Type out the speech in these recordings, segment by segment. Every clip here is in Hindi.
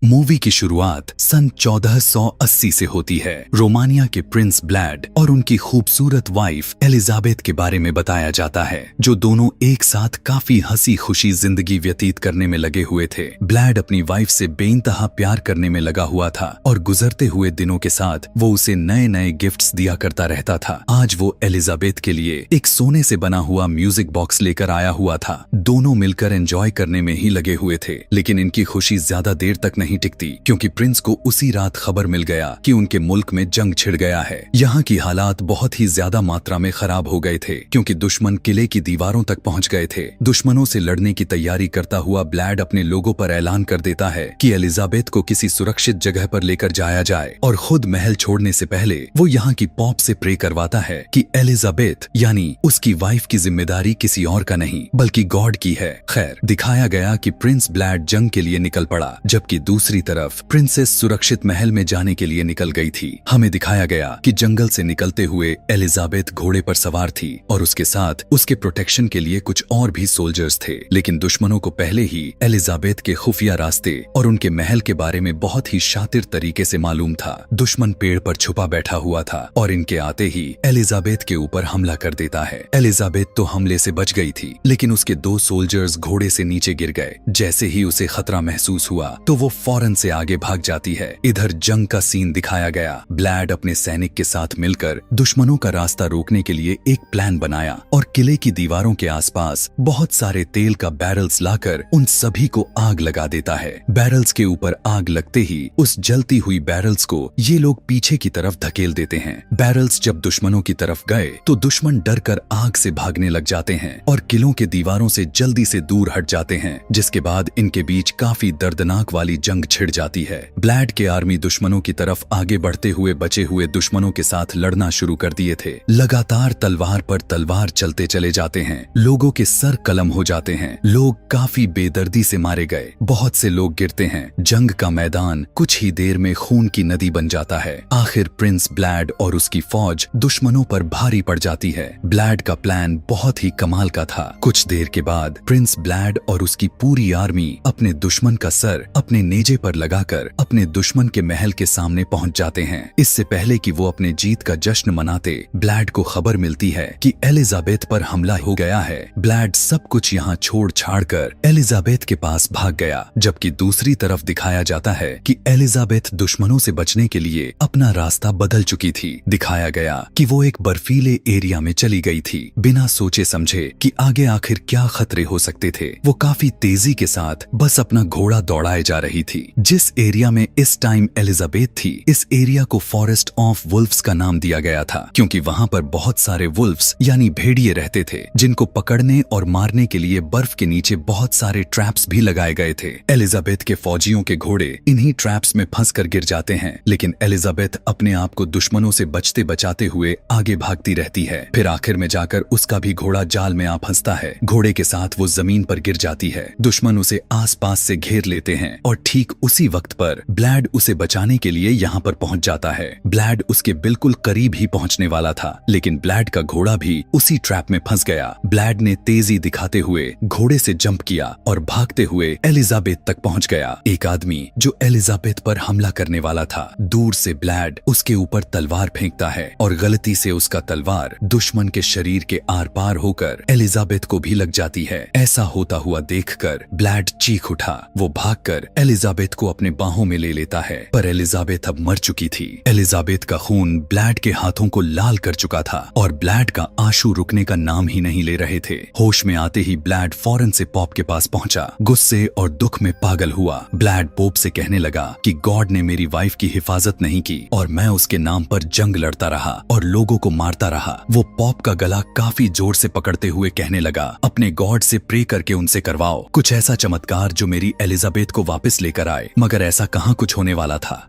मूवी की शुरुआत सन 1480 से होती है। रोमानिया के प्रिंस ब्लैड और उनकी खूबसूरत वाइफ एलिजाबेथ के बारे में बताया जाता है, जो दोनों एक साथ काफी हंसी खुशी जिंदगी व्यतीत करने में लगे हुए थे। ब्लैड अपनी वाइफ से बेइंतहा प्यार करने में लगा हुआ था और गुजरते हुए दिनों के साथ वो उसे नए नए गिफ्ट्स दिया करता रहता था। आज वो एलिजाबेथ के लिए एक सोने से बना हुआ म्यूजिक बॉक्स लेकर आया हुआ था। दोनों मिलकर एंजॉय करने में ही लगे हुए थे, लेकिन इनकी खुशी ज्यादा देर तक नहीं टिकती, क्योंकि प्रिंस को उसी रात खबर मिल गया कि उनके मुल्क में जंग छिड़ गया है। यहाँ की हालात बहुत ही ज्यादा मात्रा में खराब हो गए थे, क्योंकि दुश्मन किले की दीवारों तक पहुंच गए थे। दुश्मनों से लड़ने की तैयारी करता हुआ ब्लैड अपने लोगों पर ऐलान कर देता है कि एलिजाबेथ को किसी सुरक्षित जगह पर लेकर जाया जाए, और खुद महल छोड़ने से पहले वो यहाँ की पॉप से प्रे करवाता है कि एलिजाबेथ यानी उसकी वाइफ की जिम्मेदारी किसी और का नहीं बल्कि गॉड की है। खैर, दिखाया गया कि प्रिंस ब्लैड जंग के लिए निकल पड़ा, जबकि दूसरी तरफ प्रिंसेस सुरक्षित महल में जाने के लिए निकल गई थी। हमें दिखाया गया कि जंगल से निकलते हुए एलिजाबेथ घोड़े पर सवार थी और उसके साथ उसके प्रोटेक्शन के लिए कुछ और भी सोल्जर्स थे, लेकिन दुश्मनों को पहले ही एलिजाबेथ के खुफिया रास्ते और उनके महल के बारे में बहुत ही शातिर तरीके से मालूम था। दुश्मन पेड़ पर छुपा बैठा हुआ था और इनके आते ही एलिजाबेथ के ऊपर हमला कर देता है। एलिजाबेथ तो हमले से बच गई थी, लेकिन उसके दो सोल्जर्स घोड़े से नीचे गिर गए। जैसे ही उसे खतरा महसूस हुआ तो वो फौरन से आगे भाग जाती है। इधर जंग का सीन दिखाया गया। ब्लैड अपने सैनिक के साथ मिलकर दुश्मनों का रास्ता रोकने के लिए एक प्लान बनाया और किले की दीवारों के आसपास बहुत सारे तेल का बैरल्स लाकर उन सभी को आग लगा देता है। बैरल्स के ऊपर आग लगते ही उस जलती हुई बैरल्स को ये लोग पीछे की तरफ धकेल देते हैं। बैरल्स जब दुश्मनों की तरफ गए तो दुश्मन डर कर आग से भागने लग जाते हैं और किलों के दीवारों से जल्दी से दूर हट जाते हैं, जिसके बाद इनके बीच काफी दर्दनाक वाली जंग छिड़ जाती है। ब्लैड के आर्मी दुश्मनों की तरफ आगे बढ़ते हुए बचे हुए दुश्मनों के साथ लड़ना शुरू कर दिए थे। लगातार तलवार पर तलवार चलते चले जाते हैं। लोगों के सर कलम हो जाते हैं। लोग काफी बेदर्दी से मारे गए। बहुत से लोग गिरते हैं। जंग का मैदान कुछ ही देर में खून की नदी बन जाता है। आखिर प्रिंस ब्लैड और उसकी फौज दुश्मनों पर भारी पड़ जाती है। ब्लैड का प्लान बहुत ही कमाल का था। कुछ देर के बाद प्रिंस ब्लैड और उसकी पूरी आर्मी अपने दुश्मन का सर अपने नेजे पर लगाकर अपने दुश्मन के महल के सामने पहुंच जाते हैं। इससे पहले कि वो अपने जीत का जश्न मनाते, ब्लैड को खबर मिलती है कि एलिजाबेथ पर हमला हो गया है। ब्लैड सब कुछ यहाँ छोड़ छाड़ कर एलिजाबेथ के पास भाग गया, जबकि दूसरी तरफ दिखाया जाता है कि एलिजाबेथ दुश्मनों से बचने के लिए अपना रास्ता बदल चुकी थी। दिखाया गया कि वो एक बर्फीले एरिया में चली गई थी, बिना सोचे समझे कि आगे आखिर क्या खतरे हो सकते थे। वो काफी तेजी के साथ बस अपना घोड़ा दौड़ाए जा रही थी। जिस एरिया में इस टाइम एलिजाबेथ थी, इस एरिया को फॉरेस्ट ऑफ वुल्फ्स का नाम दिया गया था, क्योंकि वहाँ पर बहुत सारे वुल्फ्स यानी भेड़िए रहते थे, जिनको पकड़ने और मारने के लिए बर्फ के नीचे बहुत सारे ट्रैप्स भी लगाए गए थे। एलिजाबेथ के फौजियों के घोड़े इन्हीं ट्रैप्स में फंसकर गिर जाते हैं, लेकिन एलिजाबेथ अपने आप को दुश्मनों से बचते बचाते हुए आगे भागती रहती है। फिर आखिर में जाकर उसका भी घोड़ा जाल में आ फंसता है। घोड़े के साथ वो जमीन पर गिर जाती है। दुश्मन उसे आसपास से घेर लेते हैं और ठीक उसी वक्त पर ब्लैड उसे बचाने के लिए यहाँ पर पहुंच जाता है। ब्लैड उसके बिल्कुल करीब ही पहुंचने वाला था, लेकिन ब्लैड का घोड़ा भी उसी ट्रैप में फंस गया। ब्लैड ने तेजी दिखाते हुए घोड़े से जंप किया और भागते हुए एलिजाबेथ तक पहुंच गया। एक आदमी जो एलिजाबेथ पर हमला करने वाला था, दूर से ब्लैड उसके ऊपर तलवार फेंकता है और गलती से उसका तलवार दुश्मन के शरीर के आर पार होकर एलिजाबेथ को भी लग जाती है। ऐसा होता हुआ देखकर ब्लैड चीख उठा। वो भागकर एलिजाबेथ को अपने बाहों में ले लेता है, पर एलिजाबेथ अब मर चुकी थी। एलिजाबेथ का खून ब्लैड के हाथों को लाल कर चुका था और ब्लैड का आंसू रुकने का नाम ही नहीं ले रहे थे। होश में आते ही ब्लैड फौरन से पॉप के पास पहुंचा। गुस्से और दुख में पागल हुआ। ब्लैड पोप से कहने लगा कि गॉड ने मेरी वाइफ की हिफाजत नहीं की और मैं उसके नाम पर जंग लड़ता रहा और लोगों को मारता रहा। वो पॉप का गला काफी जोर से पकड़ते हुए कहने लगा, अपने गॉड से प्रे करके उनसे करवाओ कुछ ऐसा चमत्कार जो मेरी एलिजाबेथ को वापस लेकर आए। मगर ऐसा कहाँ कुछ होने वाला था।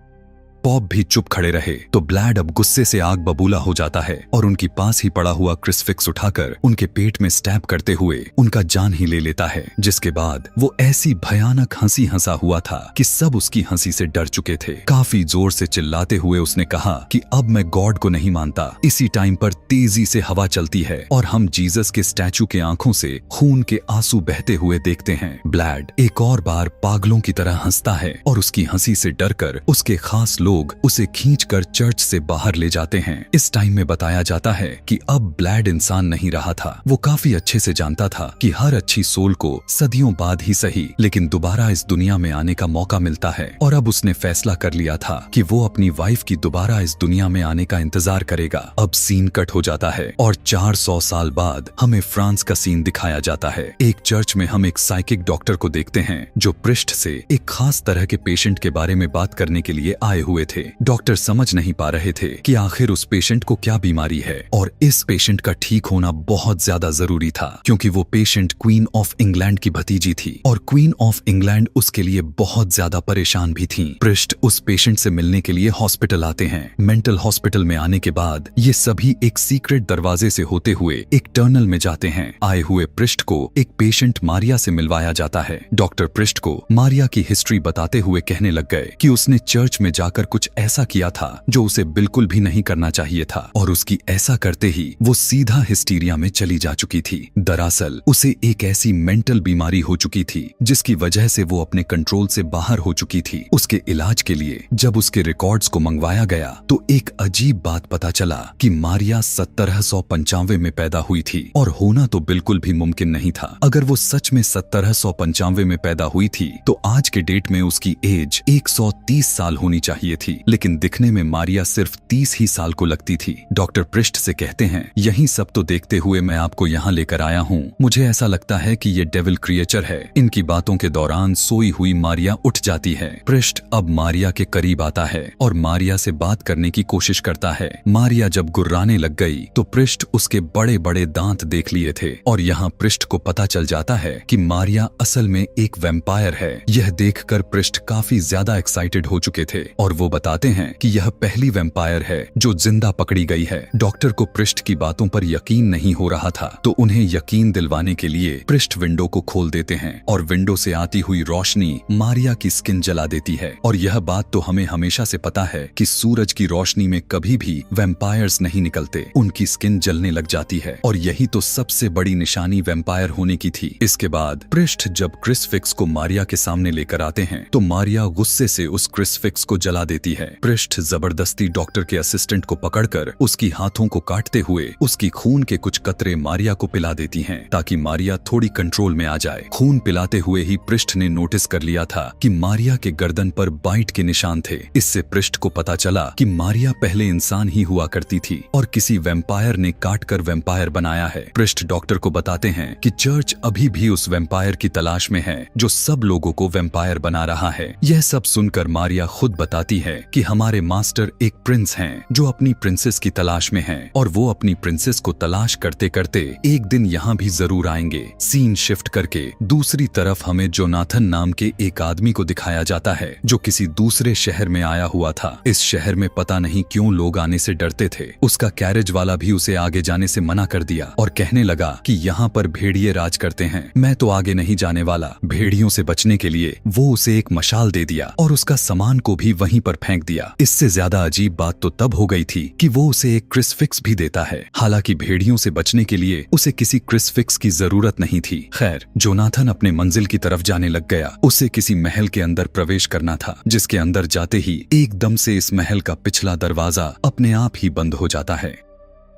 पॉप भी चुप खड़े रहे तो ब्लैड अब गुस्से से आग बबूला हो जाता है और उनके पास ही पड़ा हुआ क्रूसीफिक्स उठाकर उनके पेट में स्टैब करते हुए उनका जान ही ले लेता है। जिसके बाद वो ऐसी भयानक हंसी हंसा हुआ था कि सब उसकी हंसी से डर चुके थे। काफी जोर से चिल्लाते हुए उसने कहा कि अब मैं गॉड को नहीं मानता। इसी टाइम पर तेजी से हवा चलती है और हम जीसस के स्टैचू के आंखों से खून के आंसू बहते हुए देखते हैं। ब्लैड एक और बार पागलों की तरह हंसता है और उसकी हंसी से डरकर उसके खास लोग उसे खींचकर चर्च से बाहर ले जाते हैं। इस टाइम में बताया जाता है कि अब ब्लैड इंसान नहीं रहा था। वो काफी अच्छे से जानता था कि हर अच्छी सोल को सदियों बाद ही सही लेकिन दोबारा इस दुनिया में आने का मौका मिलता है और अब उसने फैसला कर लिया था कि वो अपनी वाइफ की दोबारा इस दुनिया में आने का इंतजार करेगा। अब सीन कट हो जाता है और 400 साल बाद हमें फ्रांस का सीन दिखाया जाता है। एक चर्च में हम एक साइकिक डॉक्टर को देखते हैं जो पृष्ठ से एक खास तरह के पेशेंट के बारे में बात करने के लिए आए हुए थे। डॉक्टर समझ नहीं पा रहे थे कि आखिर उस पेशेंट को क्या बीमारी है और इस पेशेंट का ठीक होना बहुत ज्यादा जरूरी था क्योंकि वो पेशेंट क्वीन ऑफ इंग्लैंड की भतीजी थी और क्वीन ऑफ इंग्लैंड उसके लिए बहुत ज्यादा परेशान भी थी। पृष्ठ उस पेशेंट से मिलने के लिए हॉस्पिटल आते हैं। मेंटल हॉस्पिटल में आने के बाद ये सभी एक सीक्रेट दरवाजे से होते हुए एक टनल में जाते हैं। आए हुए पृष्ठ को एक पेशेंट मारिया से मिलवाया जाता है। डॉक्टर पृष्ठ को मारिया की हिस्ट्री बताते हुए कहने लग गए कि उसने चर्च में जाकर कुछ ऐसा किया था जो उसे बिल्कुल भी नहीं करना चाहिए था और उसकी ऐसा करते ही वो सीधा हिस्टीरिया में चली जा चुकी थी। दरअसल उसे एक ऐसी मेंटल बीमारी हो चुकी थी जिसकी वजह से वो अपने कंट्रोल से बाहर हो चुकी थी। उसके इलाज के लिए जब उसके रिकॉर्ड्स को मंगवाया गया तो एक अजीब बात पता चला कि मारिया 1795 में पैदा हुई थी और होना तो बिल्कुल भी मुमकिन नहीं था। अगर वो सच में 1795 में पैदा हुई थी तो आज के डेट में उसकी एज 130 साल होनी चाहिए थी लेकिन दिखने में मारिया सिर्फ 30 ही साल को लगती थी। डॉक्टर पृष्ठ से कहते हैं यही सब तो देखते हुए मैं आपको यहाँ लेकर आया हूँ। मुझे ऐसा लगता है कि ये डेविल क्रिएचर है। इनकी बातों के दौरान सोई हुई मारिया उठ जाती है। पृष्ठ अब मारिया के करीब आता है और मारिया से बात करने की कोशिश करता है। मारिया जब गुर्राने लग गई तो पृष्ठ उसके बड़े बड़े दांत देख लिए थे और यहाँ पृष्ठ को पता चल जाता है कि मारिया असल में एक वैम्पायर है। यह देखकर पृष्ठ काफी ज्यादा एक्साइटेड हो चुके थे और वो बताते हैं कि यह पहली वैम्पायर है जो जिंदा पकड़ी गई है। डॉक्टर को पृष्ठ की बातों पर यकीन नहीं हो रहा था तो उन्हें यकीन दिलवाने के लिए पृष्ठ विंडो को खोल देते हैं और विंडो से आती हुई रोशनी मारिया की स्किन जला देती है। और यह बात तो हमें हमेशा से पता है कि सूरज की रोशनी में कभी भी वैम्पायर्स नहीं निकलते, उनकी स्किन जलने लग जाती है और यही तो सबसे बड़ी निशानी वैम्पायर होने की थी। इसके बाद पृष्ठ जब क्रूसीफिक्स को मारिया के सामने लेकर आते हैं तो मारिया गुस्से से उस क्रूसीफिक्स को जला देती है। पृष्ठ जबरदस्ती डॉक्टर के असिस्टेंट को पकड़कर उसकी हाथों को काटते हुए उसकी खून के कुछ कतरे मारिया को पिला देती हैं ताकि मारिया थोड़ी कंट्रोल में आ जाए। खून पिलाते हुए ही पृष्ठ ने नोटिस कर लिया था कि मारिया के गर्दन पर बाइट के निशान थे। इससे पृष्ठ को पता चला कि मारिया पहले इंसान ही हुआ करती थी और किसी वैम्पायर ने काटकर वैम्पायर बनाया है। पृष्ठ डॉक्टर को बताते हैं कि चर्च अभी भी उस वैम्पायर की तलाश में है जो सब लोगों को वैम्पायर बना रहा है। यह सब सुनकर मारिया खुद बताती है कि हमारे मास्टर एक प्रिंस हैं जो अपनी प्रिंसेस की तलाश में हैं और वो अपनी प्रिंसेस को तलाश करते करते एक दिन यहाँ भी जरूर आएंगे। सीन शिफ्ट करके दूसरी तरफ हमें जोनाथन नाम के एक आदमी को दिखाया जाता है जो किसी दूसरे शहर में आया हुआ था। इस शहर में पता नहीं क्यों लोग आने से डरते थे। उसका कैरेज वाला भी उसे आगे जाने से मना कर दिया और कहने लगा कि यहाँ पर भेड़िए राज करते हैं, मैं तो आगे नहीं जाने वाला। भेड़ियों से बचने के लिए वो उसे एक मशाल दे दिया और उसका सामान को भी वहीं पर फेंक दिया। इससे ज्यादा अजीब बात तो तब हो गई थी कि वो उसे एक क्रूसीफिक्स भी देता है। हालांकि भेड़ियों से बचने के लिए उसे किसी क्रूसीफिक्स की जरूरत नहीं थी। खैर, जोनाथन अपने मंजिल की तरफ जाने लग गया। उसे किसी महल के अंदर प्रवेश करना था जिसके अंदर जाते ही एकदम से इस महल का पिछला दरवाजा अपने आप ही बंद हो जाता है।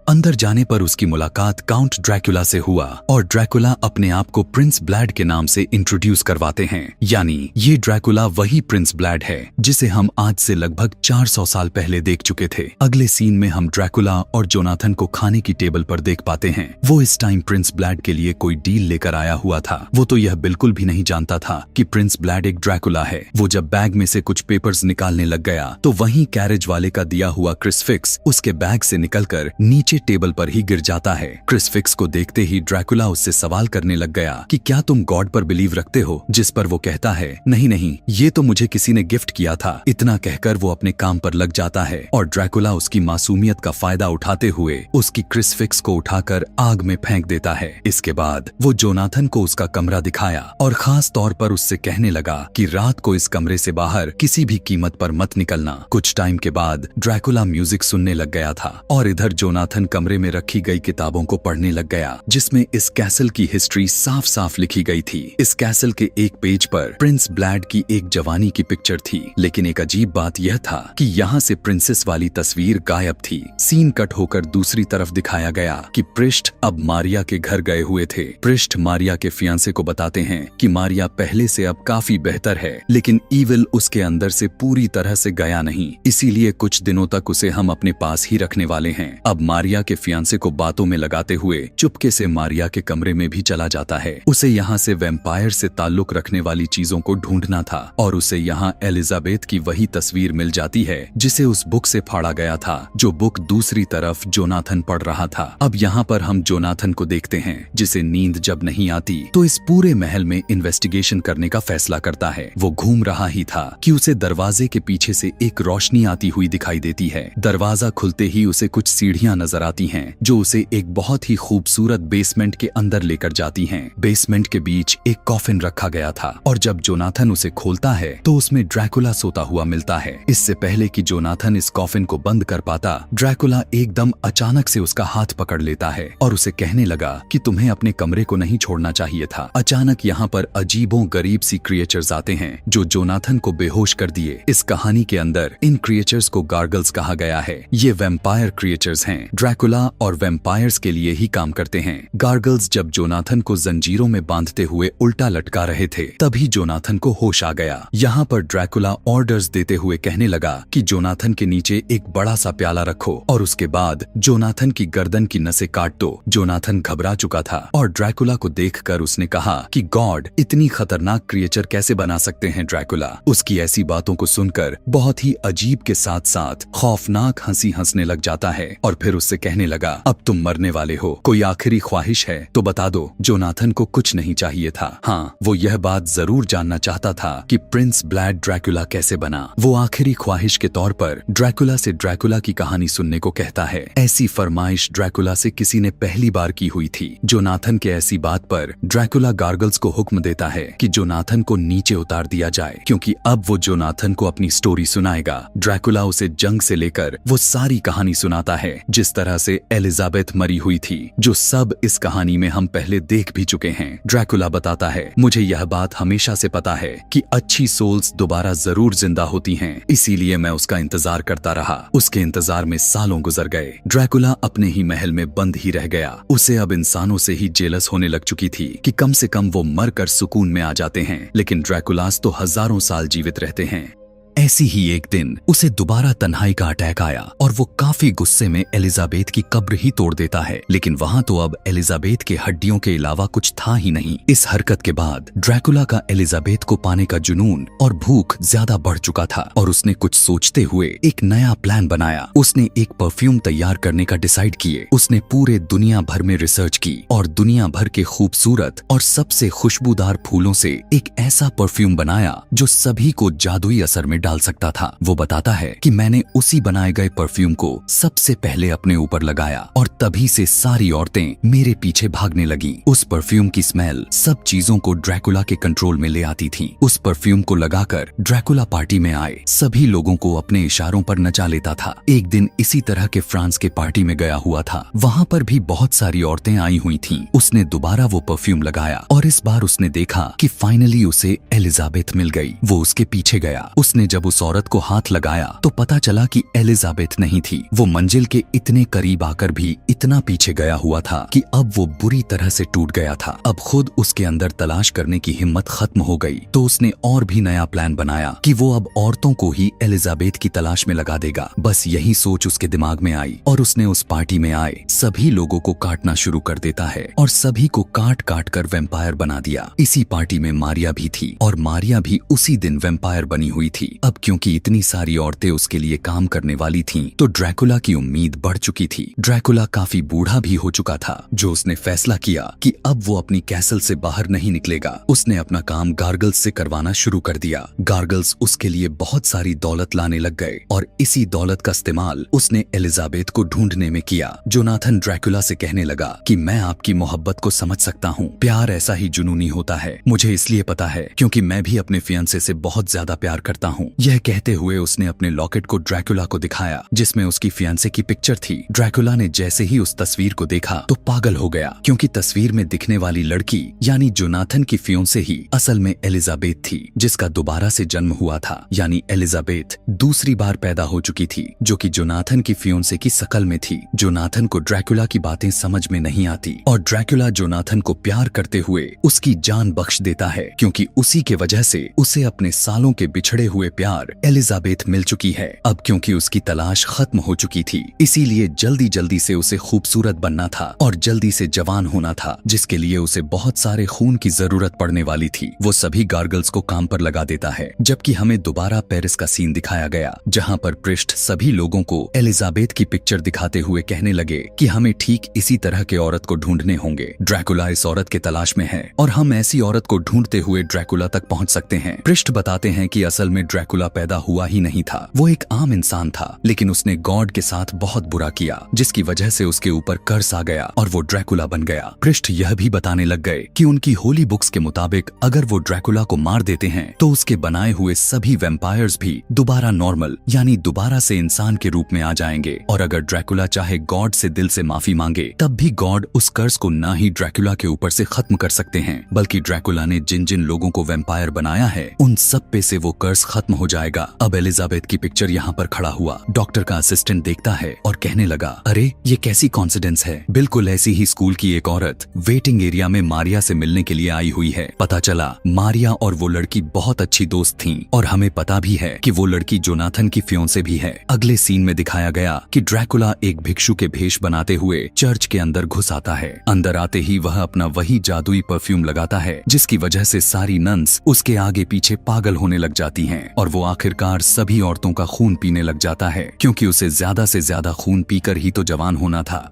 अंदर जाने पर उसकी मुलाकात काउंट ड्रैकुला से हुआ और ड्रैकुला अपने आप को प्रिंस ब्लैड के नाम से इंट्रोड्यूस करवाते हैं। यानी ये ड्रैकुला वही प्रिंस ब्लैड है जिसे हम आज से लगभग 400 साल पहले देख चुके थे। अगले सीन में हम ड्रैकुला और जोनाथन को खाने की टेबल पर देख पाते हैं। वो इस टाइम प्रिंस ब्लैड के लिए कोई डील लेकर आया हुआ था। वो तो यह बिल्कुल भी नहीं जानता था कि प्रिंस ब्लैड एक ड्रैकुला है। वो जब बैग में से कुछ पेपर्स निकालने लग गया तो वहीं कैरेज वाले का दिया हुआ क्रूसीफिक्स उसके बैग से निकलकर नीचे टेबल पर ही गिर जाता है। क्रिसफिक्स को देखते ही ड्रैकुला उससे सवाल करने लग गया कि क्या तुम गॉड पर बिलीव रखते हो, जिस पर वो कहता है नहीं नहीं, ये तो मुझे किसी ने गिफ्ट किया था। इतना कहकर वो अपने काम पर लग जाता है और ड्रैकुला उसकी मासूमियत का फायदा उठाते हुए उसकी क्रिसफिक्स को उठाकर आग में फेंक देता है। इसके बाद वो जोनाथन को उसका कमरा दिखाया और खास तौर पर उससे कहने लगा कि रात को इस कमरे से बाहर किसी भी कीमत पर मत निकलना। कुछ टाइम के बाद ड्रैकुला म्यूजिक सुनने लग गया था और इधर जोनाथन कमरे में रखी गई किताबों को पढ़ने लग गया, जिसमें इस कैसल की हिस्ट्री साफ साफ लिखी गई थी। इस कैसल के एक पेज पर प्रिंस ब्लैड की एक जवानी की पिक्चर थी, लेकिन एक अजीब बात यह था कि यहाँ से प्रिंसेस वाली तस्वीर गायब थी। सीन कट होकर दूसरी तरफ दिखाया गया कि पृष्ठ अब मारिया के घर गए हुए थे। पृष्ठ मारिया के फियांसे को बताते हैं कि मारिया पहले से अब काफी बेहतर है, लेकिन ईविल उसके अंदर से पूरी तरह से गया नहीं, इसीलिए कुछ दिनों तक उसे हम अपने पास ही रखने वाले हैं। अब मारिया के फियांसे को बातों में लगाते हुए चुपके से मारिया के कमरे में भी चला जाता है। उसे यहाँ से वैम्पायर से ताल्लुक रखने वाली चीजों को ढूंढना था और उसे यहाँ एलिजाबेथ की वही तस्वीर मिल जाती है जिसे उस बुक से फाड़ा गया था, जो बुक दूसरी तरफ जोनाथन पढ़ रहा था। अब यहाँ पर हम जोनाथन को देखते हैं जिसे नींद जब नहीं आती तो इस पूरे महल में इन्वेस्टिगेशन करने का फैसला करता है। वो घूम रहा ही था कि उसे दरवाजे के पीछे से एक रोशनी आती हुई दिखाई देती है। दरवाजा खुलते ही उसे कुछ सीढ़ियां नजर आती हैं जो उसे एक बहुत ही खूबसूरत बेसमेंट के अंदर लेकर जाती हैं। बेसमेंट के बीच एक कॉफिन रखा गया था और जब जोनाथन उसे खोलता है तो उसमें ड्रैकुला सोता हुआ मिलता है। इससे पहले कि जोनाथन इस कॉफिन को बंद कर पाता, ड्रैकुला एकदम अचानक से उसका हाथ पकड़ लेता है और उसे कहने लगा कि तुम्हें अपने कमरे को नहीं छोड़ना चाहिए था। अचानक यहाँ पर अजीबों गरीब सी क्रिएचर्स आते हैं जो जोनाथन को बेहोश कर दिए। इस कहानी के अंदर इन क्रिएचर्स को गार्गल्स कहा गया है। ये वैम्पायर क्रिएचर्स हैं। ड्रैकुला और वैम्पायर्स के लिए ही काम करते हैं। गार्गल्स जब जोनाथन को जंजीरों में बांधते हुए उल्टा लटका रहे थे तभी जोनाथन को होश आ गया। यहाँ पर ड्रैकुला ऑर्डर्स देते हुए कहने लगा कि जोनाथन के नीचे एक बड़ा सा प्याला रखो और उसके बाद जोनाथन की गर्दन की नसें काट दो। जोनाथन घबरा चुका था और ड्रैकुला को देखकर उसने कहा कि गॉड इतनी खतरनाक क्रिएचर कैसे बना सकते हैं ड्रैकुला। उसकी ऐसी बातों को सुनकर बहुत ही अजीब के साथ साथ खौफनाक हंसी हंसने लग जाता है और फिर उससे कहने लगा अब तुम मरने वाले हो, कोई आखिरी ख्वाहिश है तो बता दो। जोनाथन को कुछ नहीं चाहिए था, हाँ वो यह बात जरूर जानना चाहता था कि प्रिंस ब्लैड ड्रैकुला कैसे बना। वो आखिरी ख्वाहिश के तौर पर ड्रैकुला से ड्रैकुला की कहानी सुनने को कहता है। ऐसी फरमाइश ड्रैकुला से किसी ने पहली बार की हुई थी। जोनाथन के ऐसी बात पर ड्रैकुला गार्गल्स को हुक्म देता है कि जोनाथन को नीचे उतार दिया जाए, क्योंकि अब वो जोनाथन को अपनी स्टोरी सुनाएगा। ड्रैकुला उसे जंग से लेकर वो सारी कहानी सुनाता है जिस तरह से एलिजाबेथ मरी हुई थी, जो सब इस कहानी में हम पहले देख भी चुके हैं। ड्रैकुला बताता है मुझे यह बात हमेशा से पता है कि अच्छी सोल्स दोबारा जरूर जिंदा होती हैं, इसीलिए मैं उसका इंतजार करता रहा। उसके इंतजार में सालों गुजर गए। ड्रैकुला अपने ही महल में बंद ही रह गया। उसे अब इंसानों से ही जेलस होने लग चुकी थी कि कम से कम वो मरकर सुकून में आ जाते हैं, लेकिन ड्रैकुलास तो हजारों साल जीवित रहते हैं। ऐसी ही एक दिन उसे दोबारा तन्हाई का अटैक आया और वो काफी गुस्से में एलिजाबेथ की कब्र ही तोड़ देता है, लेकिन वहां तो अब एलिजाबेथ के हड्डियों के अलावा कुछ था ही नहीं। इस हरकत के बाद ड्रैकुला का एलिजाबेथ को पाने का जुनून और भूख ज्यादा बढ़ चुका था और उसने कुछ सोचते हुए एक नया प्लान बनाया। उसने एक परफ्यूम तैयार करने का डिसाइड किए। उसने पूरे दुनिया भर में रिसर्च की और दुनिया भर के खूबसूरत और सबसे खुशबूदार फूलों से एक ऐसा परफ्यूम बनाया जो सभी को जादुई असर में डाल सकता था। वो बताता है कि मैंने उसी बनाए गए परफ्यूम को सबसे पहले अपने ऊपर लगाया और तभी से सारी औरतें मेरे पीछे भागने लगी। उस परफ्यूम की स्मेल सब चीजों को ड्रैकुला के कंट्रोल में ले आती थी। उस परफ्यूम को लगाकर ड्रैकुला पार्टी में आए सभी लोगों को अपने इशारों पर नचा लेता था। एक दिन इसी तरह के फ्रांस के पार्टी में गया हुआ था। वहाँ पर भी बहुत सारी औरतें आई हुई थीं। उसने दोबारा वो परफ्यूम लगाया और इस बार उसने देखा कि फाइनली उसे एलिजाबेथ मिल गई। वो उसके पीछे गया। उसने जब उस औरत को हाथ लगाया तो पता चला कि एलिजाबेथ नहीं थी। वो मंजिल के इतने करीब आकर भी इतना पीछे गया हुआ था कि अब वो बुरी तरह से टूट गया था। अब खुद उसके अंदर तलाश करने की हिम्मत खत्म हो गई, तो उसने और भी नया प्लान बनाया कि वो अब औरतों को ही एलिजाबेथ की तलाश में लगा देगा। बस यही सोच उसके दिमाग में आई और उसने उस पार्टी में आए सभी लोगों को काटना शुरू कर देता है और सभी को काट काट कर वैम्पायर बना दिया। इसी पार्टी में मारिया भी थी और मारिया भी उसी दिन वैम्पायर बनी हुई थी। अब क्योंकि इतनी सारी औरतें उसके लिए काम करने वाली थीं, तो ड्रैकुला की उम्मीद बढ़ चुकी थी। ड्रैकुला काफी बूढ़ा भी हो चुका था, जो उसने फैसला किया कि अब वो अपनी कैसल से बाहर नहीं निकलेगा। उसने अपना काम गार्गल्स से करवाना शुरू कर दिया। गार्गल्स उसके लिए बहुत सारी दौलत लाने लग गए और इसी दौलत का इस्तेमाल उसने एलिजाबेथ को ढूंढने में किया। जोनाथन ड्रैकुला से कहने लगा कि मैं आपकी मोहब्बत को समझ सकता हूँ। प्यार ऐसा ही जुनूनी होता है, मुझे इसलिए पता है क्योंकि मैं भी अपने फियांसे से बहुत ज्यादा प्यार करता हूँ। यह कहते हुए उसने अपने लॉकेट को ड्रैकुला को दिखाया, जिसमें उसकी फियांसे की पिक्चर थी। ड्रैकुला ने जैसे ही उस तस्वीर को देखा तो पागल हो गया, क्योंकि तस्वीर में दिखने वाली लड़की यानी जोनाथन की फियांसे ही असल में एलिजाबेथ थी, जिसका दोबारा से जन्म हुआ था। यानी एलिजाबेथ दूसरी बार पैदा हो चुकी थी, जो कि जोनाथन की फियांसे की शकल में थी। जोनाथन को ड्रैकुला की बातें समझ में नहीं आती और ड्रैकुला जोनाथन को प्यार करते हुए उसकी जान बख्श देता है, क्योंकि उसी के वजह से उसे अपने सालों के बिछड़े हुए प्यार एलिजाबेथ मिल चुकी है। अब क्योंकि उसकी तलाश खत्म हो चुकी थी, इसीलिए जल्दी जल्दी से उसे खूबसूरत बनना था और जल्दी से जवान होना था, जिसके लिए उसे बहुत सारे खून की जरूरत पड़ने वाली थी। वो सभी गार्गल्स को काम पर लगा देता है, जबकि हमें दोबारा पेरिस का सीन दिखाया गया, जहाँ पर पृष्ठ सभी लोगों को एलिजाबेथ की पिक्चर दिखाते हुए कहने लगे कि हमें ठीक इसी तरह के औरत को ढूंढने होंगे। ड्रैकुला इस औरत के तलाश में है और हम ऐसी औरत को ढूंढते हुए ड्रैकुला तक पहुंच सकते हैं। पृष्ठ बताते हैं कि असल में ड्रैकुला पैदा हुआ ही नहीं था, वो एक आम इंसान था, लेकिन उसने गॉड के साथ बहुत बुरा किया, जिसकी वजह से उसके ऊपर कर्स आ गया और वो ड्रैकुला बन गया। पृष्ठ यह भी बताने लग गए कि उनकी होली बुक्स के मुताबिक अगर वो ड्रैकुला को मार देते हैं तो उसके बनाए हुए सभी वैम्पायर्स भी दोबारा नॉर्मल यानी दोबारा से इंसान के रूप में आ जाएंगे, और अगर ड्रैकुला चाहे गॉड से दिल से माफी मांगे तब भी गॉड उस कर्स को ना ही ड्रैकुला के ऊपर से खत्म कर सकते हैं, बल्कि ड्रैकुला ने जिन जिन लोगों को वैम्पायर बनाया है उन सब पे से वो कर्स खत्म हो जाएगा। अब एलिजाबेथ की पिक्चर यहाँ पर खड़ा हुआ। डॉक्टर का असिस्टेंट देखता है और कहने लगा, अरे ये कैसी कॉन्सिडेंस है, बिल्कुल ऐसी ही स्कूल की एक औरत वेटिंग एरिया में मारिया से मिलने के लिए आई हुई है। पता चला मारिया और वो लड़की बहुत अच्छी दोस्त थीं और हमें पता भी है कि वो लड़की जोनाथन की फियांसे भी है। अगले सीन में दिखाया गया कि ड्रैकुला एक भिक्षु के भेष बनाते हुए चर्च के अंदर घुस आता है। अंदर आते ही वह अपना वही जादुई परफ्यूम लगाता है, जिसकी वजह से सारी नन्स उसके आगे पीछे पागल होने लग जाती हैं और वो आखिरकार सभी औरतों का खून पीने लग जाता है, क्योंकि उसे ज्यादा से ज्यादा खून पीकर ही तो जवान होना था।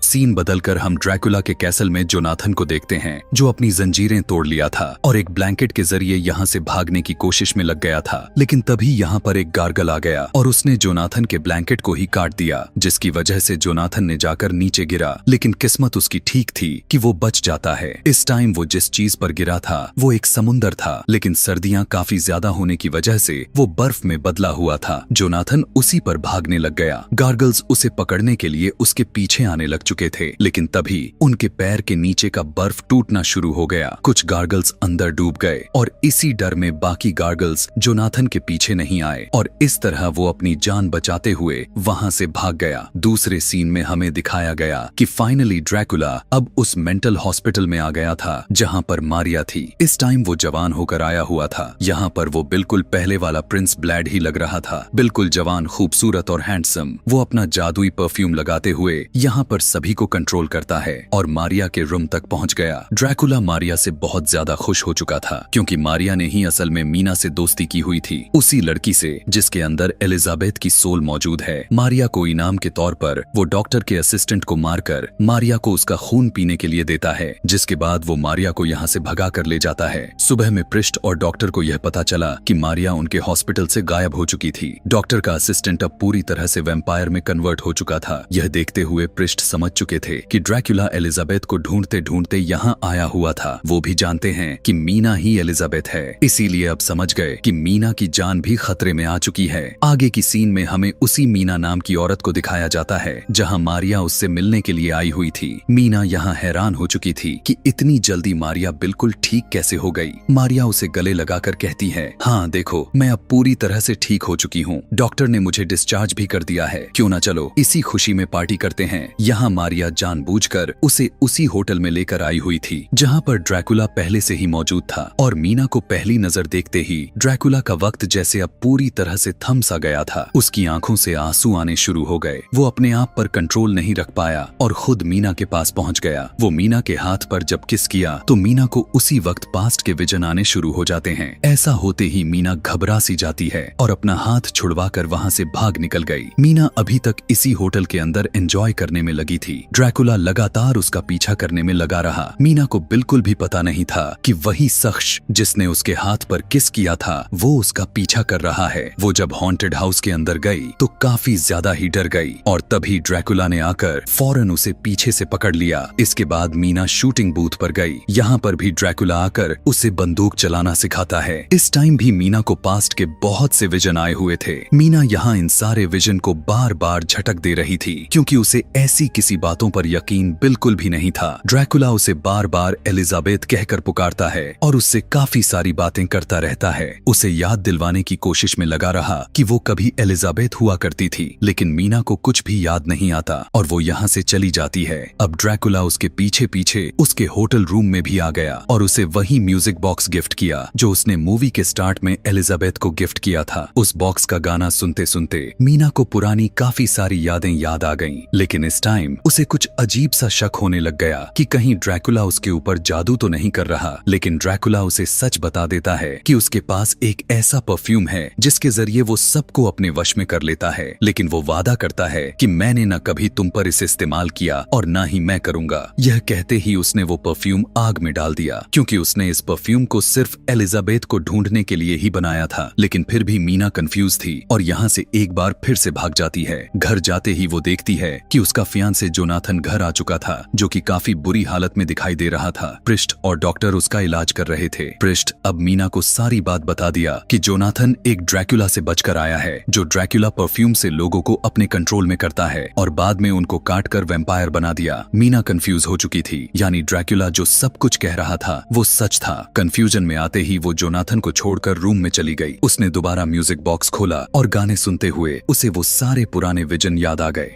सीन बदलकर हम ड्रैकुला के कैसल में जोनाथन को देखते हैं, जो अपनी जंजीरें तोड़ लिया था और एक ब्लैंकेट के जरिए यहाँ से भागने की कोशिश में लग गया था। लेकिन तभी यहाँ पर एक गार्गल आ गया और उसने जोनाथन के ब्लैंकेट को ही काट दिया, जिसकी वजह से जोनाथन ने जाकर नीचे गिरा। लेकिन किस्मत उसकी ठीक थी कि वो बच जाता है। इस टाइम वो जिस चीज पर गिरा था वो एक समुंदर था, लेकिन सर्दियां काफी ज्यादा होने की वजह से वो बर्फ में बदला हुआ था। जोनाथन उसी पर भागने लग गया। गार्गल्स उसे पकड़ने के लिए उसके पीछे आने लग चुके थे, लेकिन तभी उनके पैर के नीचे का बर्फ टूटना शुरू हो गया। कुछ गार्गल्स अंदर डूब गए और इसी डर में बाकी गार्गल्स जोनाथन के पीछे नहीं आए और इस तरह वो अपनी जान बचाते हुए वहां से भाग गया। दूसरे सीन में हमें दिखाया गया कि फाइनली ड्रैकुला अब उस मेंटल हॉस्पिटल में आ गया था जहां पर मारिया थी। इस टाइम वो जवान होकर आया हुआ था। यहाँ पर वो बिल्कुल पहले वाला प्रिंस ब्लैड ही लग रहा था, बिल्कुल जवान, खूबसूरत और हैंडसम। वो अपना जादुई परफ्यूम लगाते हुए यहाँ पर सभी को कंट्रोल करता है और मारिया के रूम तक पहुंच गया। ड्रैकुला मारिया से बहुत ज्यादा खुश हो चुका था, क्योंकि मारिया ने ही असल में मीना से दोस्ती की हुई थी, उसी लड़की से जिसके अंदर एलिजाबेथ की सोल मौजूद है। मारिया को इनाम के तौर पर वो डॉक्टर के असिस्टेंट को मारकर मारिया को उसका खून पीने के लिए देता है, जिसके बाद वो मारिया को यहाँ से भगा कर ले जाता है। सुबह में पृष्ठ और डॉक्टर को यह पता चला कि मारिया उनके हॉस्पिटल से गायब हो चुकी थी। डॉक्टर का असिस्टेंट अब पूरी तरह से वैम्पायर में कन्वर्ट हो चुका था। यह देखते हुए पृष्ठ समझ चुके थे कि ड्रैकुला एलिजाबेथ को ढूंढते ढूंढते यहाँ आया हुआ था। वो भी जानते हैं कि मीना ही एलिजाबेथ है, इसीलिए अब समझ गए कि मीना की जान भी खतरे में आ चुकी है। आगे की सीन में हमें उसी मीना नाम की औरत को दिखाया जाता है जहाँ मारिया उससे मिलने के लिए आई हुई थी। मीना यहाँ हैरान हो चुकी थी कि इतनी जल्दी मारिया बिल्कुल ठीक कैसे हो गई। मारिया उसे गले लगाकर कहती है, हाँ देखो, मैं अब पूरी तरह से ठीक हो चुकी हूँ। डॉक्टर ने मुझे डिस्चार्ज भी कर दिया है। क्यों ना चलो इसी खुशी में पार्टी करते हैं। यहाँ मारिया जानबूझकर उसे उसी होटल में लेकर आई हुई थी जहां पर ड्रैकुला पहले से ही मौजूद था। और मीना को पहली नजर देखते ही ड्रैकुला का वक्त जैसे अब पूरी तरह से थम सा गया था। उसकी आंखों से आंसू आने शुरू हो गए। वो अपने आप पर कंट्रोल नहीं रख पाया और खुद मीना के पास पहुंच गया। वो मीना के हाथ पर जब किस किया तो मीना को उसी वक्त पास्ट के विजन आने शुरू हो जाते हैं। ऐसा होते ही मीना घबरा सी जाती है और अपना हाथ छुड़वाकर वहां से भाग निकल गई। मीना अभी तक इसी होटल के अंदर एंजॉय करने में लगी थी। ड्रैकुला लगातार उसका पीछा करने में लगा रहा। मीना को बिल्कुल भी पता नहीं था कि वही शख्स जिसने उसके हाथ पर किस किया था वो उसका पीछा कर रहा है। वो जब हॉन्टेड हाउस के अंदर गई तो काफी ज्यादा ही डर गई और तभी ड्रैकुला ने आकर फौरन उसे पीछे से पकड़ लिया। इसके बाद मीना शूटिंग बूथ पर गई। यहाँ पर भी ड्रैकुला आकर उसे बंदूक चलाना सिखाता है। इस टाइम भी मीना को पास्ट के बहुत से विजन आए हुए थे। मीना यहाँ इन सारे विजन को बार बार झटक दे रही थी क्योंकि उसे ऐसी किसी बातों पर यकीन बिल्कुल भी नहीं था। ड्रैकुला उसे बार बार एलिजाबेथ कहकर पुकारता है और उससे काफी सारी बातें करता रहता है। उसे याद दिलवाने की कोशिश में लगा रहा कि वो कभी एलिजाबेथ हुआ करती थी, लेकिन मीना को कुछ भी याद नहीं आता और वो यहाँ से चली जाती है। अब ड्रैकुला उसके पीछे पीछे उसके होटल रूम में भी आ गया और उसे वही म्यूजिक बॉक्स गिफ्ट किया जो उसने मूवी के स्टार्ट में एलिजाबेथ को गिफ्ट किया था। उस बॉक्स का गाना सुनते सुनते मीना को पुरानी काफी सारी यादें याद आ गईं, लेकिन इस टाइम उसे कुछ अजीब सा शक होने लग गया कि कहीं ड्रैकुला उसके ऊपर जादू तो नहीं कर रहा। लेकिन ड्रैकुला उसे सच बता देता है कि उसके पास एक ऐसा परफ्यूम है जिसके जरिए वो सबको अपने वश में कर लेता है, लेकिन वो वादा करता है कि मैंने न कभी तुम पर इसे इस्तेमाल किया और ना ही मैं करूंगा। यह कहते ही उसने वो परफ्यूम आग में डाल दिया क्योंकि उसने इस परफ्यूम को सिर्फ एलिजाबेथ को ढूंढने के लिए ही बनाया था। लेकिन फिर भी मीना कंफ्यूज थी और यहाँ से एक बार फिर से भाग जाती है। घर जाते ही वो देखती है कि उसका फियांसे जोनाथन घर आ चुका था जो कि काफी बुरी हालत में दिखाई दे रहा था। पृष्ठ और डॉक्टर उसका इलाज कर रहे थे। पृष्ठ अब मीना को सारी बात बता दिया कि जोनाथन एक ड्रैकुला से बचकर आया है जो ड्रैकुला परफ्यूम से लोगों को अपने कंट्रोल में करता है और बाद में उनको काटकर वैम्पायर बना दिया। मीना कंफ्यूज हो चुकी थी, यानी ड्रैकुला जो सब कुछ कह रहा था वो सच था। कंफ्यूजन में आते ही वो जोनाथन को छोड़कर रूम में चली गई। उसने दोबारा म्यूजिक बॉक्स खोला और गाने सुनते हुए उसे वो सारे पुराने विजन याद आ गए।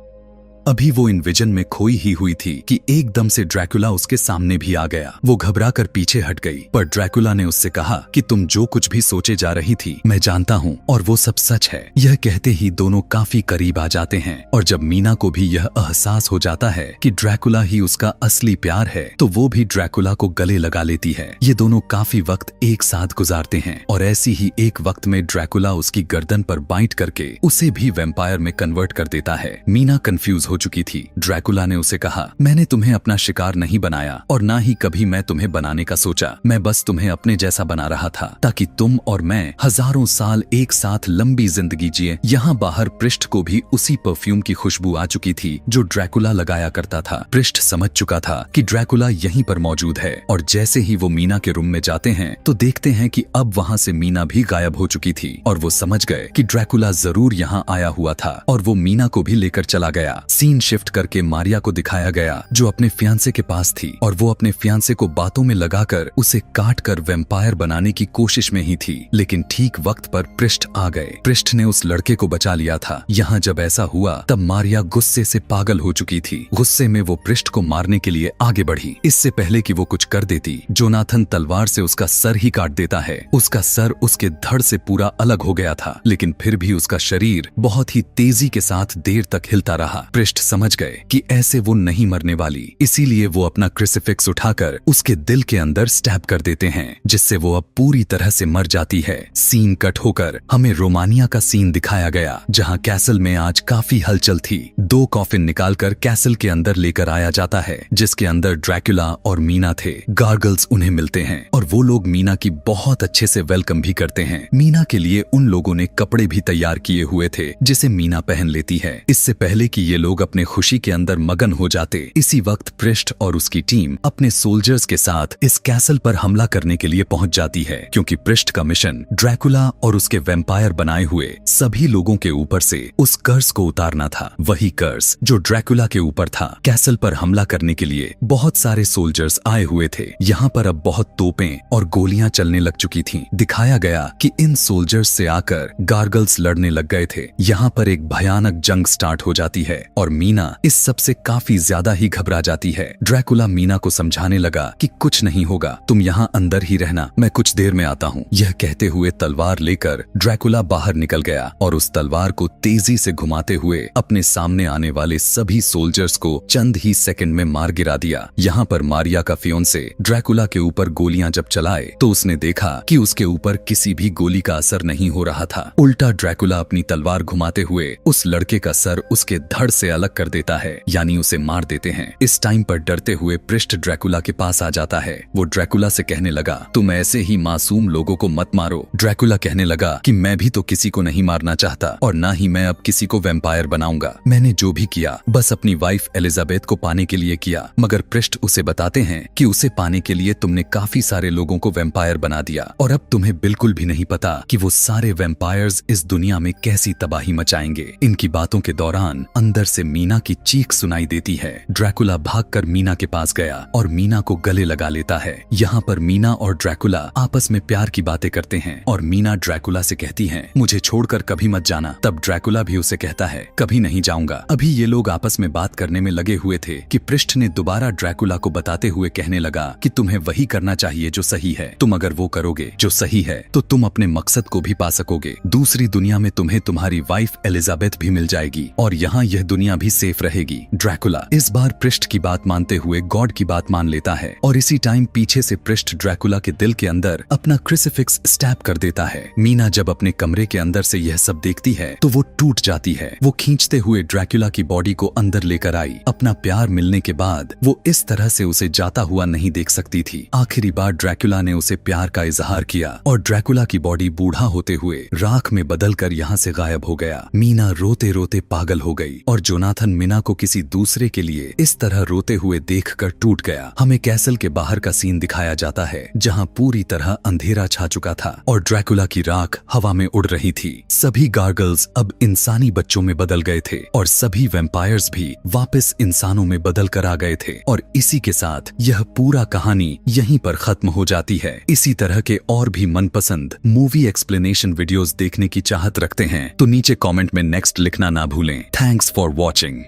अभी वो इन विजन में खोई ही हुई थी कि एकदम से ड्रैकुला उसके सामने भी आ गया। वो घबराकर पीछे हट गई, पर ड्रैकुला ने उससे कहा कि तुम जो कुछ भी सोचे जा रही थी मैं जानता हूँ और वो सब सच है। यह कहते ही दोनों काफी करीब आ जाते हैं और जब मीना को भी यह एहसास हो जाता है कि ड्रैकुला ही उसका असली प्यार है तो वो भी ड्रैकुला को गले लगा लेती है। ये दोनों काफी वक्त एक साथ गुजारते हैं और ऐसी ही एक वक्त में ड्रैकुला उसकी गर्दन पर बाइट करके उसे भी वैम्पायर में कन्वर्ट कर देता है। मीना कंफ्यूज हो चुकी थी। ड्रैकुला ने उसे कहा, मैंने तुम्हें अपना शिकार नहीं बनाया और ना ही कभी मैं तुम्हें बनाने का सोचा। मैं बस तुम्हें अपने जैसा बना रहा था ताकि तुम और मैं हजारों साल एक साथ लंबी जिंदगी जिए। यहाँ बाहर पृष्ठ को भी उसी परफ्यूम की खुशबू आ चुकी थी जो ड्रैकुला लगाया करता था। पृष्ठ समझ चुका था कि ड्रैकुला यहीं पर मौजूद है और जैसे ही वो मीना के रूम में जाते हैं तो देखते हैं कि अब वहाँ से मीना भी गायब हो चुकी थी और वो समझ गए कि ड्रैकुला जरूर यहाँ आया हुआ था और वो मीना को भी लेकर चला गया। सीन शिफ्ट करके मारिया को दिखाया गया जो अपने फियांसे के पास थी और वो अपने फियांसे को बातों में लगाकर उसे काटकर वैम्पायर बनाने की कोशिश में ही थी। लेकिन ठीक वक्त पर पृष्ठ आ गए। पृष्ठ ने उस लड़के को बचा लिया था। यहाँ जब ऐसा हुआ तब मारिया गुस्से से पागल हो चुकी थी। गुस्से में वो पृष्ठ को मारने के लिए आगे बढ़ी। इससे पहले कि वो कुछ कर देती जोनाथन तलवार से उसका सर ही काट देता है। उसका सर उसके धड़ से पूरा अलग हो गया था, लेकिन फिर भी उसका शरीर बहुत ही तेजी के साथ देर तक हिलता रहा। पृष्ठ समझ गए कि ऐसे वो नहीं मरने वाली, इसीलिए वो अपना क्रूसिफिक्स उठाकर उसके दिल के अंदर स्टैब कर देते हैं, जिससे वो अब पूरी तरह से मर जाती है। सीन कट होकर हमें रोमानिया का सीन दिखाया गया, जहां कैसल में आज काफी हलचल थी। 2 कॉफिन निकालकर कैसल के अंदर लेकर आया जाता है, जिसके अंदर ड्रैकुला और मीना थे। गार्गल्स उन्हें मिलते हैं और वो लोग मीना की बहुत अच्छे से वेलकम भी करते हैं। मीना के लिए उन लोगों ने कपड़े भी तैयार किए हुए थे, जिसे मीना पहन लेती है। इससे पहले कि ये लोग अपने खुशी के अंदर मगन हो जाते, इसी वक्त पृष्ठ और उसकी टीम अपने सोल्जर्स के साथ इस कैसल पर हमला करने के लिए पहुंच जाती है, क्योंकि पृष्ठ का मिशन ड्रैकुला और उसके वैम्पायर बनाए हुए सभी लोगों के ऊपर से उस कर्स को उतारना था। वही कर्स जो ड्रैकुला के ऊपर था। कैसल पर हमला करने के लिए बहुत सारे सोल्जर्स आए हुए थे। यहाँ पर अब बहुत तोपें और गोलियां चलने लग चुकी थीं। दिखाया गया कि इन सोल्जर्स से आकर गार्गल्स लड़ने लग गए थे। यहाँ पर एक भयानक जंग स्टार्ट हो जाती है और मीना इस सब से काफी ज्यादा ही घबरा जाती है। ड्रैकुला मीना को समझाने लगा कि कुछ नहीं होगा, तुम यहाँ अंदर ही रहना, मैं कुछ देर में आता हूँ। यह कहते हुए तलवार लेकर ड्रैकुला बाहर निकल गया और उस तलवार को तेजी से घुमाते हुए अपने सामने आने वाले सभी सोल्जर्स को चंद ही सेकंड में मार गिरा दिया। यहाँ पर मारिया का फियोंसे ड्रैकुला के ऊपर गोलियां जब चलाए तो उसने देखा कि उसके ऊपर किसी भी गोली का असर नहीं हो रहा था। उल्टा ड्रैकुला अपनी तलवार घुमाते हुए उस लड़के का सर उसके धड़ से अलग कर देता है, यानी उसे मार देते हैं। इस टाइम पर डरते हुए पृष्ठ ड्रैकुला के पास आ जाता है। वो ड्रैकुला से कहने लगा, तुम ऐसे ही मासूम लोगों को मत मारो। ड्रैकुला कहने लगा कि मैं भी तो किसी को नहीं मारना चाहता और ना ही मैं अब किसी को वैम्पायर बनाऊंगा। मैंने जो भी किया बस अपनी वाइफ एलिजाबेथ को पाने के लिए किया। मगर पृष्ठ उसे बताते हैं कि उसे पाने के लिए तुमने काफी सारे लोगों को वैम्पायर बना दिया और अब तुम्हें बिल्कुल भी नहीं पता कि वो सारे वैम्पायर्स इस दुनिया में कैसी तबाही मचाएंगे। इनकी बातों के दौरान अंदर से मीना की चीख सुनाई देती है। ड्रैकुला भागकर मीना के पास गया और मीना को गले लगा लेता है। यहाँ पर मीना और ड्रैकुला आपस में प्यार की बातें करते हैं और मीना ड्रैकुला से कहती है, मुझे छोड़कर कभी मत जाना। तब ड्रैकुला भी उसे कहता है, कभी नहीं जाऊंगा। अभी ये लोग आपस में बात करने में लगे हुए थे कि पृष्ठ ने दोबारा ड्रैकुला को बताते हुए कहने लगा कि तुम्हें वही करना चाहिए जो सही है। तुम अगर वो करोगे जो सही है तो तुम अपने मकसद को भी पा सकोगे। दूसरी दुनिया में तुम्हें तुम्हारी वाइफ एलिजाबेथ भी मिल जाएगी और यहाँ यह दुनिया भी सेफ रहेगी। ड्रैकुला इस बार पृष्ठ की बात मानते हुए गॉड की बात मान लेता है और इसी टाइम पीछे से पृष्ठ ड्रैकुला के दिल के अंदर अपना क्रूसिफिक्स स्टैब कर देता है। मीना जब अपने कमरे के अंदर से यह सब देखती है तो वो टूट जाती है। वो खींचते हुए ड्रैकुला की बॉडी को अंदर लेकर आई। अपना प्यार मिलने के बाद वो इस तरह से उसे जाता हुआ नहीं देख सकती थी। आखिरी बार ड्रैकुला ने उसे प्यार का इजहार किया और ड्रैकुला की बॉडी बूढ़ा होते हुए राख में बदलकर यहाँ से गायब हो गया। मीना रोते रोते पागल हो गई और जोनाथन मीना को किसी दूसरे के लिए इस तरह रोते हुए देखकर टूट गया। हमें कैसल के बाहर का सीन दिखाया जाता है जहाँ पूरी तरह अंधेरा छा चुका था और ड्रैकुला की राख हवा में उड़ रही थी। सभी गार्गल्स अब इंसानी बच्चों में बदल गए थे और सभी वैम्पायर्स भी वापस इंसानों में बदल कर आ गए थे और इसी के साथ यह पूरा कहानी यहीं पर खत्म हो जाती है। इसी तरह के और भी मनपसंद मूवी एक्सप्लेनेशन वीडियोस देखने की चाहत रखते हैं तो नीचे कमेंट में नेक्स्ट लिखना ना भूलें। Thanks for watching.